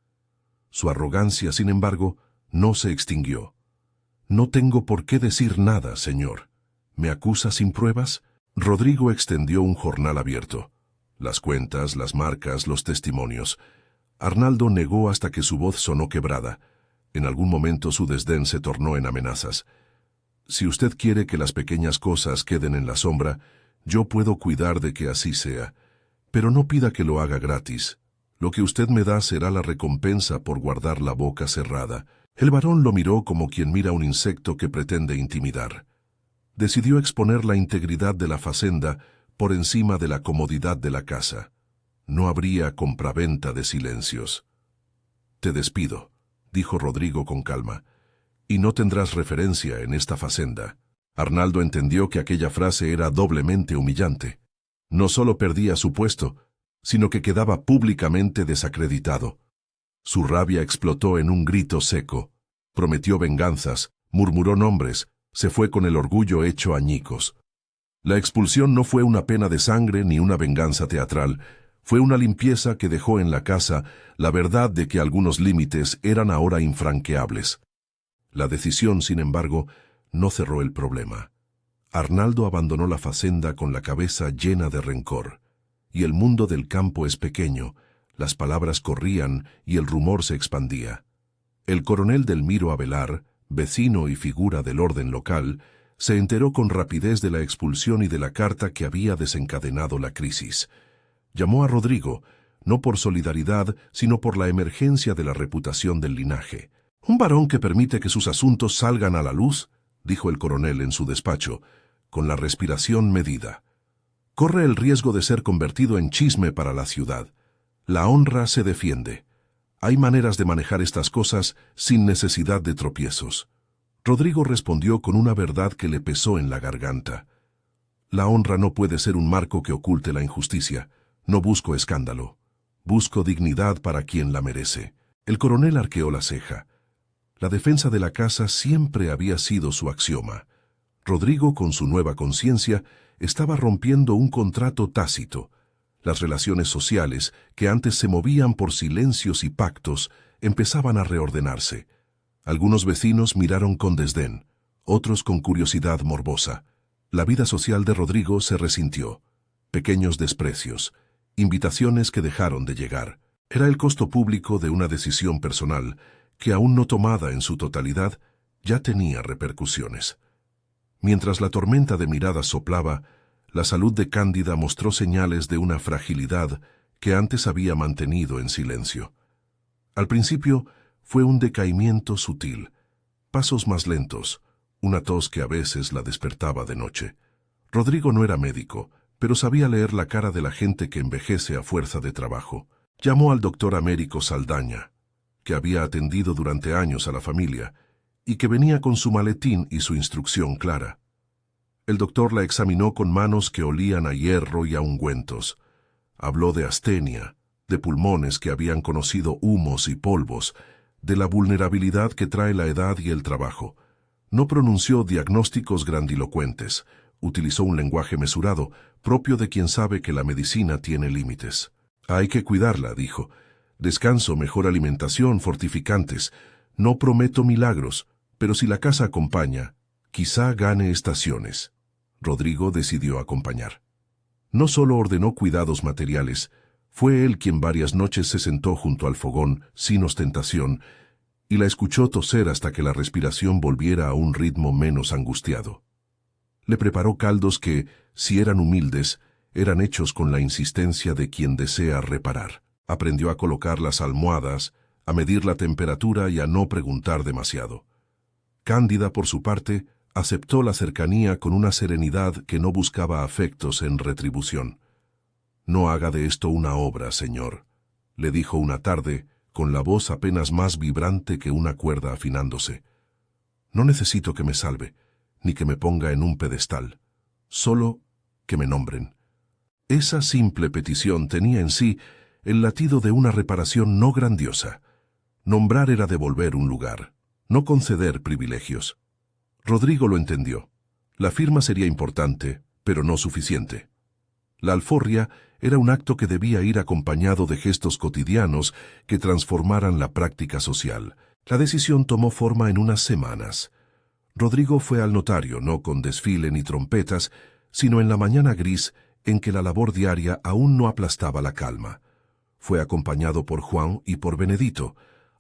Su arrogancia, sin embargo, no se extinguió. «No tengo por qué decir nada, señor. ¿Me acusa sin pruebas?» Rodrigo extendió un jornal abierto. Las cuentas, las marcas, los testimonios. Arnaldo negó hasta que su voz sonó quebrada. En algún momento su desdén se tornó en amenazas. «Si usted quiere que las pequeñas cosas queden en la sombra, yo puedo cuidar de que así sea. Pero no pida que lo haga gratis. Lo que usted me da será la recompensa por guardar la boca cerrada». El varón lo miró como quien mira un insecto que pretende intimidar. decidió exponer la integridad de la facenda por encima de la comodidad de la casa. No habría compraventa de silencios. «Te despido», dijo Rodrigo con calma, «y no tendrás referencia en esta facenda». Arnaldo entendió que aquella frase era doblemente humillante. No solo perdía su puesto, sino que quedaba públicamente desacreditado. Su rabia explotó en un grito seco. Prometió venganzas, murmuró nombres, se fue con el orgullo hecho añicos. La expulsión no fue una pena de sangre ni una venganza teatral, fue una limpieza que dejó en la casa la verdad de que algunos límites eran ahora infranqueables. La decisión, sin embargo, no cerró el problema. Arnaldo abandonó la facenda con la cabeza llena de rencor. Y el mundo del campo es pequeño, las palabras corrían y el rumor se expandía. El coronel Delmiro Avelar, vecino y figura del orden local, se enteró con rapidez de la expulsión y de la carta que había desencadenado la crisis. Llamó a Rodrigo, no por solidaridad, sino por la emergencia de la reputación del linaje. «¿Un varón que permite que sus asuntos salgan a la luz?», dijo el coronel en su despacho, con la respiración medida. «Corre el riesgo de ser convertido en chisme para la ciudad. La honra se defiende. Hay maneras de manejar estas cosas sin necesidad de tropiezos». Rodrigo respondió con una verdad que le pesó en la garganta. «La honra no puede ser un marco que oculte la injusticia. No busco escándalo. Busco dignidad para quien la merece». El coronel arqueó la ceja. La defensa de la casa siempre había sido su axioma. Rodrigo, con su nueva conciencia, estaba rompiendo un contrato tácito. Las relaciones sociales, que antes se movían por silencios y pactos, empezaban a reordenarse. Algunos vecinos miraron con desdén, otros con curiosidad morbosa. La vida social de Rodrigo se resintió. Pequeños desprecios, invitaciones que dejaron de llegar. Era el costo público de una decisión personal que, aún no tomada en su totalidad, ya tenía repercusiones. Mientras la tormenta de miradas soplaba, la salud de Cándida mostró señales de una fragilidad que antes había mantenido en silencio. Al principio fue un decaimiento sutil, pasos más lentos, una tos que a veces la despertaba de noche. Rodrigo no era médico, pero sabía leer la cara de la gente que envejece a fuerza de trabajo. Llamó al doctor Américo Saldaña, que había atendido durante años a la familia, y que venía con su maletín y su instrucción clara. El doctor la examinó con manos que olían a hierro y a ungüentos. Habló de astenia, de pulmones que habían conocido humos y polvos, de la vulnerabilidad que trae la edad y el trabajo. No pronunció diagnósticos grandilocuentes, utilizó un lenguaje mesurado, propio de quien sabe que la medicina tiene límites. «Hay que cuidarla», dijo. «Descanso, mejor alimentación, fortificantes. No prometo milagros, pero si la casa acompaña, quizá gane estaciones». Rodrigo decidió acompañar. No solo ordenó cuidados materiales, fue él quien varias noches se sentó junto al fogón, sin ostentación, y la escuchó toser hasta que la respiración volviera a un ritmo menos angustiado. Le preparó caldos que, si eran humildes, eran hechos con la insistencia de quien desea reparar. Aprendió a colocar las almohadas, a medir la temperatura y a no preguntar demasiado. Cándida, por su parte, aceptó la cercanía con una serenidad que no buscaba afectos en retribución. «No haga de esto una obra, señor», le dijo una tarde, con la voz apenas más vibrante que una cuerda afinándose. «No necesito que me salve, ni que me ponga en un pedestal. Solo que me nombren». Esa simple petición tenía en sí el latido de una reparación no grandiosa. Nombrar era devolver un lugar, no conceder privilegios. Rodrigo lo entendió. La firma sería importante, pero no suficiente. La alforria era un acto que debía ir acompañado de gestos cotidianos que transformaran la práctica social. La decisión tomó forma en unas semanas. Rodrigo fue al notario, no con desfile ni trompetas, sino en la mañana gris en que la labor diaria aún no aplastaba la calma. Fue acompañado por Juan y por Benedito,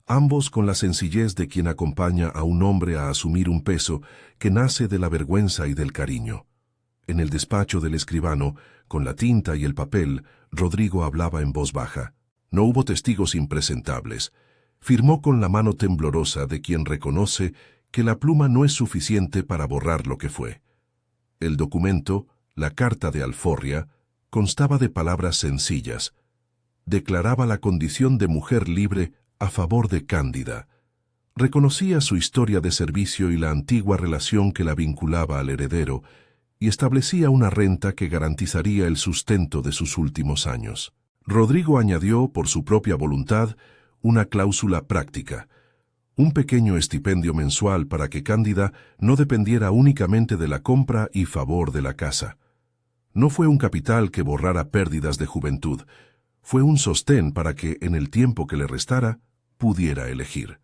ambos con la sencillez de quien acompaña a un hombre a asumir un peso que nace de la vergüenza y del cariño. En el despacho del escribano, con la tinta y el papel, Rodrigo hablaba en voz baja. No hubo testigos impresentables. Firmó con la mano temblorosa de quien reconoce que la pluma no es suficiente para borrar lo que fue. El documento, la carta de Alforria, constaba de palabras sencillas. Declaraba la condición de mujer libre a favor de Cándida. Reconocía su historia de servicio y la antigua relación que la vinculaba al heredero, y establecía una renta que garantizaría el sustento de sus últimos años. Rodrigo añadió, por su propia voluntad, una cláusula práctica, un pequeño estipendio mensual para que Cándida no dependiera únicamente de la compra y favor de la casa. No fue un capital que borrara pérdidas de juventud, fue un sostén para que, en el tiempo que le restara, pudiera elegir.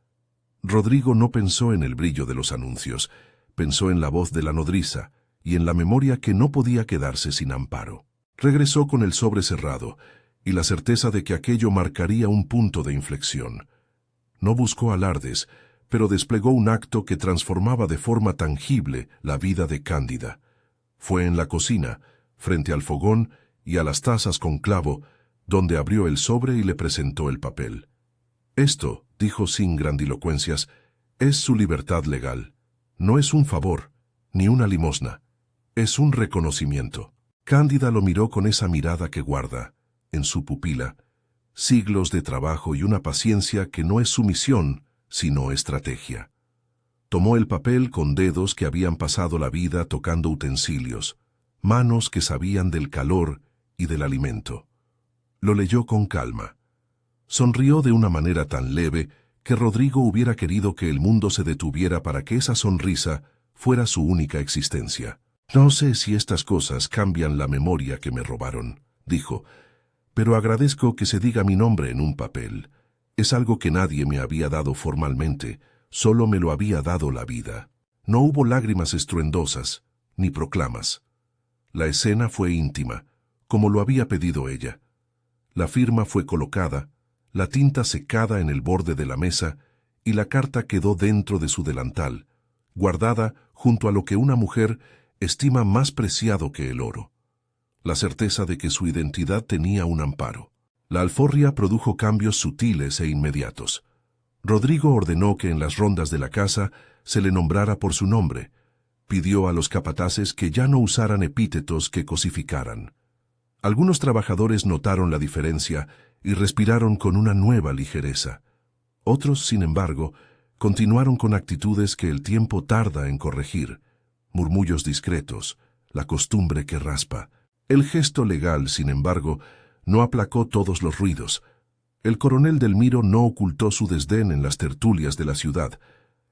Rodrigo no pensó en el brillo de los anuncios, pensó en la voz de la nodriza y en la memoria que no podía quedarse sin amparo. Regresó con el sobre cerrado y la certeza de que aquello marcaría un punto de inflexión. No buscó alardes, pero desplegó un acto que transformaba de forma tangible la vida de Cándida. Fue en la cocina, frente al fogón y a las tazas con clavo, donde abrió el sobre y le presentó el papel. Esto, dijo sin grandilocuencias, es su libertad legal. No es un favor, ni una limosna. Es un reconocimiento. Cándida lo miró con esa mirada que guarda, en su pupila, siglos de trabajo y una paciencia que no es sumisión, sino estrategia. Tomó el papel con dedos que habían pasado la vida tocando utensilios, manos que sabían del calor y del alimento. Lo leyó con calma. Sonrió de una manera tan leve que Rodrigo hubiera querido que el mundo se detuviera para que esa sonrisa fuera su única existencia. «No sé si estas cosas cambian la memoria que me robaron», dijo, «pero agradezco que se diga mi nombre en un papel. Es algo que nadie me había dado formalmente, solo me lo había dado la vida». No hubo lágrimas estruendosas, ni proclamas. La escena fue íntima, como lo había pedido ella. La firma fue colocada, la tinta secada en el borde de la mesa y la carta quedó dentro de su delantal, guardada junto a lo que una mujer estima más preciado que el oro. La certeza de que su identidad tenía un amparo. La alforria produjo cambios sutiles e inmediatos. Rodrigo ordenó que en las rondas de la casa se le nombrara por su nombre. Pidió a los capataces que ya no usaran epítetos que cosificaran. Algunos trabajadores notaron la diferencia y respiraron con una nueva ligereza. Otros, sin embargo, continuaron con actitudes que el tiempo tarda en corregir, murmullos discretos, la costumbre que raspa. El gesto legal, sin embargo, no aplacó todos los ruidos. El coronel Delmiro no ocultó su desdén en las tertulias de la ciudad.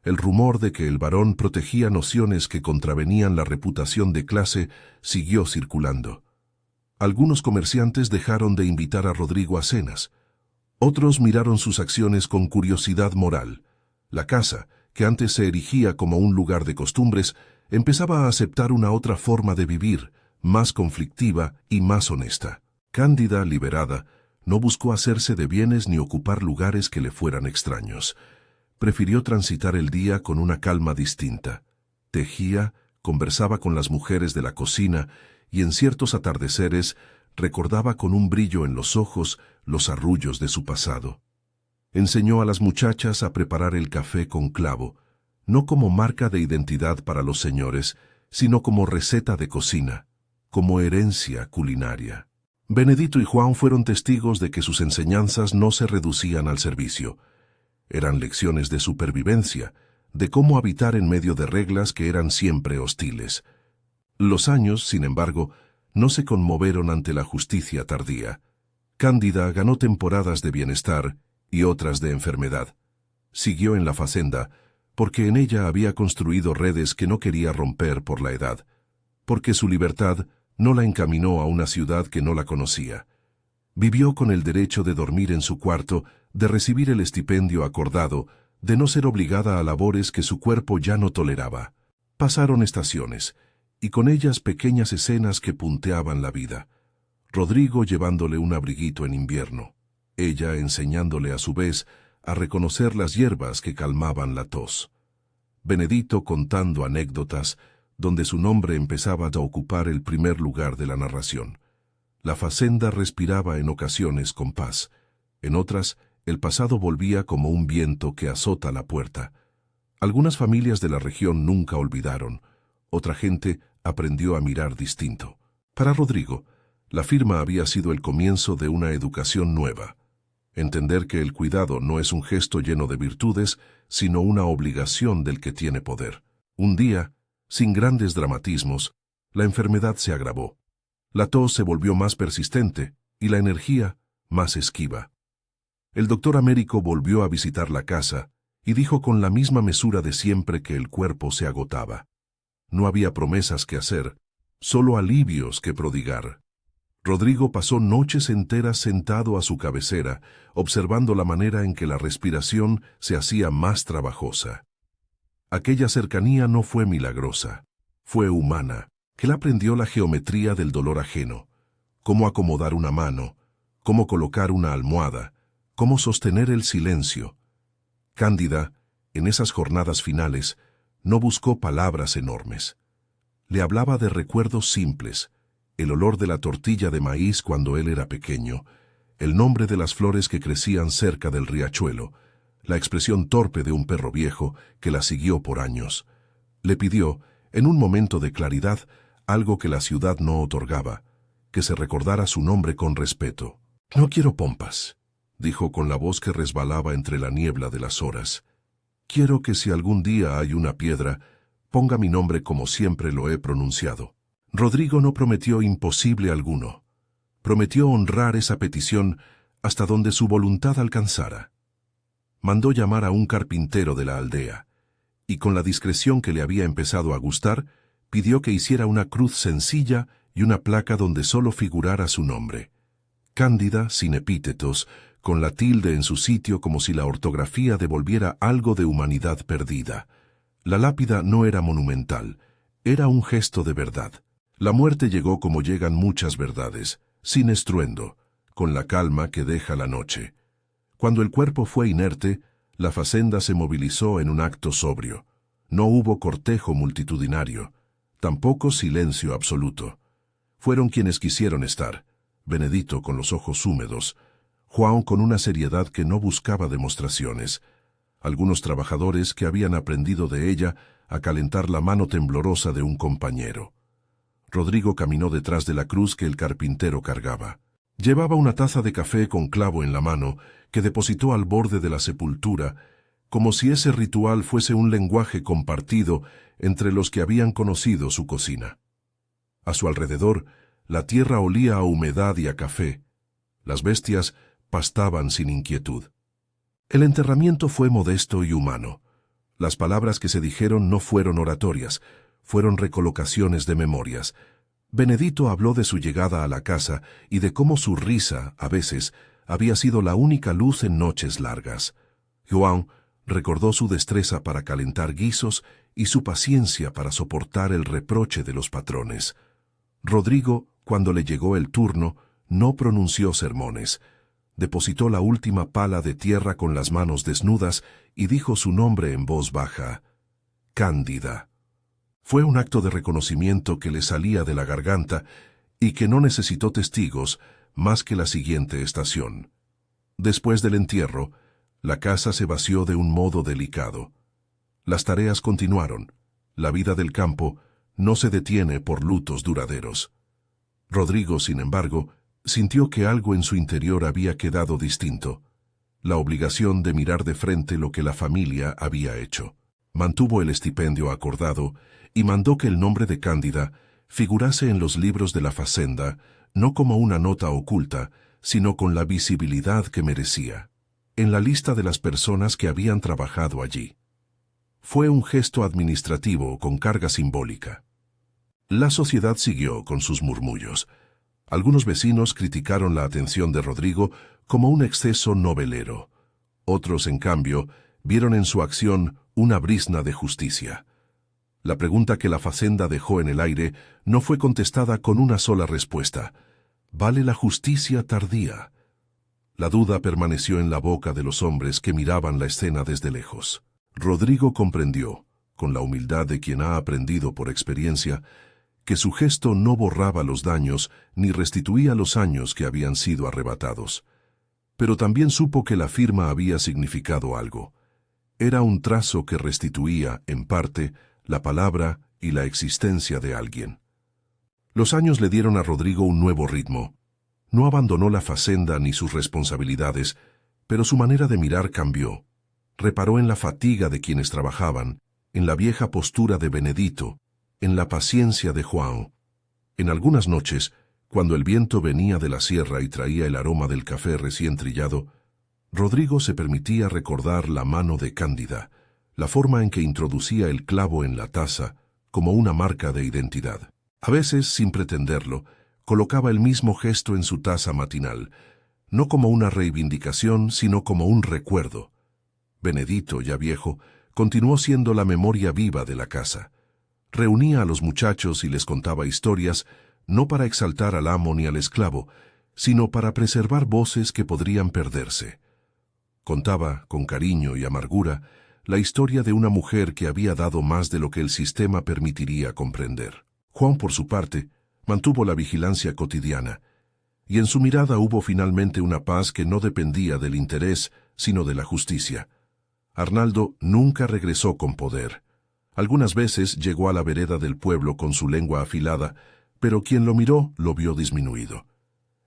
El rumor de que el barón protegía nociones que contravenían la reputación de clase siguió circulando. Algunos comerciantes dejaron de invitar a Rodrigo a cenas. Otros miraron sus acciones con curiosidad moral. La casa, que antes se erigía como un lugar de costumbres, empezaba a aceptar una otra forma de vivir, más conflictiva y más honesta. Cándida, liberada, no buscó hacerse de bienes ni ocupar lugares que le fueran extraños. Prefirió transitar el día con una calma distinta. Tejía, conversaba con las mujeres de la cocina y en ciertos atardeceres recordaba con un brillo en los ojos los arrullos de su pasado. Enseñó a las muchachas a preparar el café con clavo, no como marca de identidad para los señores, sino como receta de cocina, como herencia culinaria. Benedito y Juan fueron testigos de que sus enseñanzas no se reducían al servicio. Eran lecciones de supervivencia, de cómo habitar en medio de reglas que eran siempre hostiles. Los años, sin embargo, no se conmovieron ante la justicia tardía. Cándida ganó temporadas de bienestar y otras de enfermedad. Siguió en la facenda, porque en ella había construido redes que no quería romper por la edad, porque su libertad no la encaminó a una ciudad que no la conocía. Vivió con el derecho de dormir en su cuarto, de recibir el estipendio acordado, de no ser obligada a labores que su cuerpo ya no toleraba. Pasaron estaciones, y con ellas pequeñas escenas que punteaban la vida. Rodrigo llevándole un abriguito en invierno, ella enseñándole a su vez a reconocer las hierbas que calmaban la tos. Benedito contando anécdotas, donde su nombre empezaba a ocupar el primer lugar de la narración. La facenda respiraba en ocasiones con paz, en otras el pasado volvía como un viento que azota la puerta. Algunas familias de la región nunca olvidaron, Otra gente aprendió a mirar distinto. Para Rodrigo, la firma había sido el comienzo de una educación nueva. Entender que el cuidado no es un gesto lleno de virtudes, sino una obligación del que tiene poder. Un día, sin grandes dramatismos, la enfermedad se agravó. La tos se volvió más persistente y la energía más esquiva. El doctor Américo volvió a visitar la casa y dijo con la misma mesura de siempre que el cuerpo se agotaba. No había promesas que hacer, solo alivios que prodigar. Rodrigo pasó noches enteras sentado a su cabecera, observando la manera en que la respiración se hacía más trabajosa. Aquella cercanía no fue milagrosa, fue humana, que él aprendió la geometría del dolor ajeno, cómo acomodar una mano, cómo colocar una almohada, cómo sostener el silencio. Cándida, en esas jornadas finales, no buscó palabras enormes. Le hablaba de recuerdos simples, el olor de la tortilla de maíz cuando él era pequeño, el nombre de las flores que crecían cerca del riachuelo, la expresión torpe de un perro viejo que la siguió por años. Le pidió, en un momento de claridad, algo que la ciudad no otorgaba, que se recordara su nombre con respeto. «No quiero pompas», dijo con la voz que resbalaba entre la niebla de las horas. «Quiero que si algún día hay una piedra, ponga mi nombre como siempre lo he pronunciado». Rodrigo no prometió imposible alguno. Prometió honrar esa petición hasta donde su voluntad alcanzara. Mandó llamar a un carpintero de la aldea, y con la discreción que le había empezado a gustar, pidió que hiciera una cruz sencilla y una placa donde solo figurara su nombre. Cándida, sin epítetos, con la tilde en su sitio como si la ortografía devolviera algo de humanidad perdida. La lápida no era monumental, era un gesto de verdad. La muerte llegó como llegan muchas verdades, sin estruendo, con la calma que deja la noche. Cuando el cuerpo fue inerte, la facenda se movilizó en un acto sobrio. No hubo cortejo multitudinario, tampoco silencio absoluto. Fueron quienes quisieron estar, Benedito con los ojos húmedos, Juan con una seriedad que no buscaba demostraciones, algunos trabajadores que habían aprendido de ella a calentar la mano temblorosa de un compañero. Rodrigo caminó detrás de la cruz que el carpintero cargaba. Llevaba una taza de café con clavo en la mano que depositó al borde de la sepultura, como si ese ritual fuese un lenguaje compartido entre los que habían conocido su cocina. A su alrededor, la tierra olía a humedad y a café. Las bestias pastaban sin inquietud. El enterramiento fue modesto y humano. Las palabras que se dijeron no fueron oratorias, fueron recolocaciones de memorias. Benedito habló de su llegada a la casa y de cómo su risa, a veces, había sido la única luz en noches largas. Juan recordó su destreza para calentar guisos y su paciencia para soportar el reproche de los patrones. Rodrigo, cuando le llegó el turno, no pronunció sermones. Depositó la última pala de tierra con las manos desnudas y dijo su nombre en voz baja: Cándida. Fue un acto de reconocimiento que le salía de la garganta y que no necesitó testigos más que la siguiente estación. Después del entierro, la casa se vació de un modo delicado. Las tareas continuaron. La vida del campo no se detiene por lutos duraderos. Rodrigo, sin embargo, sintió que algo en su interior había quedado distinto: la obligación de mirar de frente lo que la familia había hecho. Mantuvo el estipendio acordado y mandó que el nombre de Cándida figurase en los libros de la facenda, no como una nota oculta, sino con la visibilidad que merecía, en la lista de las personas que habían trabajado allí. Fue un gesto administrativo con carga simbólica. La sociedad siguió con sus murmullos. Algunos vecinos criticaron la atención de Rodrigo como un exceso novelero. Otros, en cambio, vieron en su acción una brizna de justicia. La pregunta que la facenda dejó en el aire no fue contestada con una sola respuesta: ¿vale la justicia tardía? La duda permaneció en la boca de los hombres que miraban la escena desde lejos. Rodrigo comprendió, con la humildad de quien ha aprendido por experiencia, que su gesto no borraba los daños ni restituía los años que habían sido arrebatados. Pero también supo que la firma había significado algo. Era un trazo que restituía, en parte, la palabra y la existencia de alguien. Los años le dieron a Rodrigo un nuevo ritmo. No abandonó la facenda ni sus responsabilidades, pero su manera de mirar cambió. Reparó en la fatiga de quienes trabajaban, en la vieja postura de Benedito, en la paciencia de João. En algunas noches, cuando el viento venía de la sierra y traía el aroma del café recién trillado, Rodrigo se permitía recordar la mano de Cándida, la forma en que introducía el clavo en la taza como una marca de identidad. A veces, sin pretenderlo, colocaba el mismo gesto en su taza matinal, no como una reivindicación, sino como un recuerdo. Benedito, ya viejo, continuó siendo la memoria viva de la casa. Reunía a los muchachos y les contaba historias, no para exaltar al amo ni al esclavo, sino para preservar voces que podrían perderse. Contaba, con cariño y amargura, la historia de una mujer que había dado más de lo que el sistema permitiría comprender. João, por su parte, mantuvo la vigilancia cotidiana, y en su mirada hubo finalmente una paz que no dependía del interés, sino de la justicia. Arnaldo nunca regresó con poder. Algunas veces llegó a la vereda del pueblo con su lengua afilada, pero quien lo miró lo vio disminuido.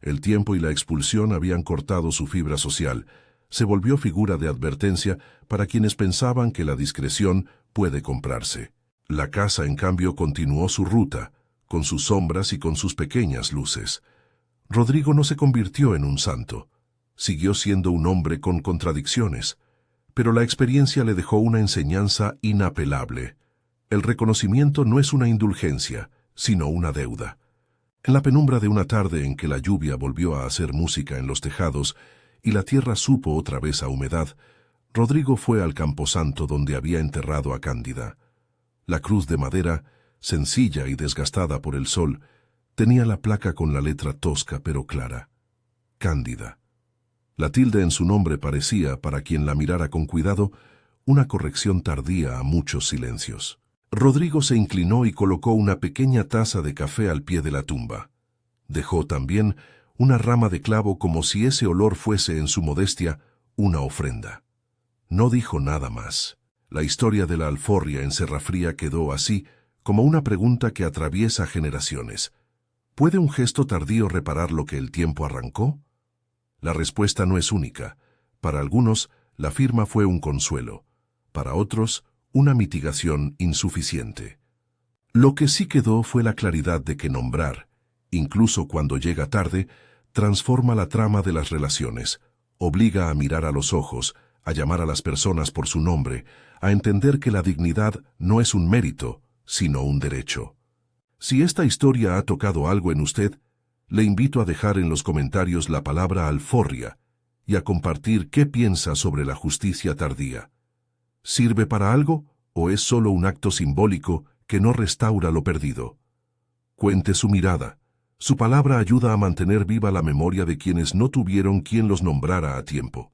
El tiempo y la expulsión habían cortado su fibra social. Se volvió figura de advertencia para quienes pensaban que la discreción puede comprarse. La casa, en cambio, continuó su ruta, con sus sombras y con sus pequeñas luces. Rodrigo no se convirtió en un santo. Siguió siendo un hombre con contradicciones, pero la experiencia le dejó una enseñanza inapelable. El reconocimiento no es una indulgencia, sino una deuda. En la penumbra de una tarde en que la lluvia volvió a hacer música en los tejados y la tierra supo otra vez a humedad, Rodrigo fue al camposanto donde había enterrado a Cándida. La cruz de madera, sencilla y desgastada por el sol, tenía la placa con la letra tosca pero clara: Cándida. La tilde en su nombre parecía, para quien la mirara con cuidado, una corrección tardía a muchos silencios. Rodrigo se inclinó y colocó una pequeña taza de café al pie de la tumba. Dejó también una rama de clavo como si ese olor fuese, en su modestia, una ofrenda. No dijo nada más. La historia de la alforria en Serrafría quedó así, como una pregunta que atraviesa generaciones. ¿Puede un gesto tardío reparar lo que el tiempo arrancó? La respuesta no es única. Para algunos, la firma fue un consuelo. Para otros, una mitigación insuficiente. Lo que sí quedó fue la claridad de que nombrar, incluso cuando llega tarde, transforma la trama de las relaciones, obliga a mirar a los ojos, a llamar a las personas por su nombre, a entender que la dignidad no es un mérito, sino un derecho. Si esta historia ha tocado algo en usted, le invito a dejar en los comentarios la palabra alforria y a compartir qué piensa sobre la justicia tardía. ¿Sirve para algo o es solo un acto simbólico que no restaura lo perdido? Cuente su mirada. Su palabra ayuda a mantener viva la memoria de quienes no tuvieron quien los nombrara a tiempo.